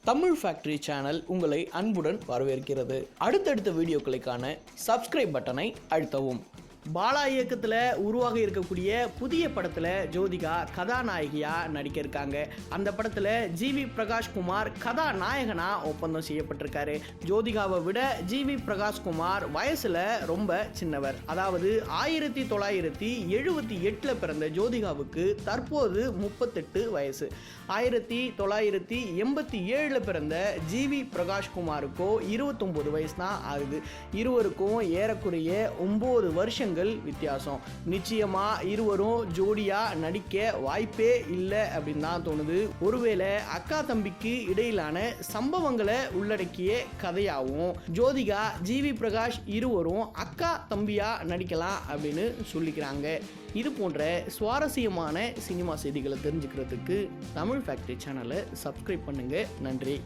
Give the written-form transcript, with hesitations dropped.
Tamil factory channel உங்களை அன்புடன் வரவேற்கிறது. அடுத்தடுத்த வீடியோக்களை காண சப்ஸ்கிரைப் பட்டனை அழுத்தவும். பாலா இயக்கத்தில் உருவாக இருக்கக்கூடிய புதிய படத்தில் ஜோதிகா கதாநாயகியாக நடிக்க இருக்காங்க. அந்த படத்தில் ஜிவி பிரகாஷ்குமார் கதாநாயகனாக ஒப்பந்தம் செய்யப்பட்டிருக்காரு. ஜோதிகாவை விட ஜிவி பிரகாஷ்குமார் வயசில் ரொம்ப சின்னவர். அதாவது 1978 பிறந்த ஜோதிகாவுக்கு தற்போது 38 வயசு. 1987 பிறந்த ஜிவி பிரகாஷ்குமாருக்கோ 29 வயசு தான் ஆகுது. இருவருக்கும் ஏறக்குறைய 9 வருஷங்கள் வித்தியாசம். நிச்சயமா இருவரும் ஜோடியா நடிக்க வாய்ப்பே இல்லை அப்படின்னு தான் தோணுது. ஒருவேளை அக்கா தம்பிக்கு இடையிலான சம்பவங்களை உள்ளடக்கிய கதையாகவும் ஜோதிகா ஜிவி பிரகாஷ் இருவரும் அக்கா தம்பியா நடிக்கலாம் அப்படின்னு சொல்லிக்கிறாங்க. இது போன்ற சுவாரஸ்யமான சினிமா செய்திகளை தெரிஞ்சுக்கிறதுக்கு தமிழ் ஃபேக்டரி சேனலை சப்ஸ்கிரைப் பண்ணுங்க. நன்றி.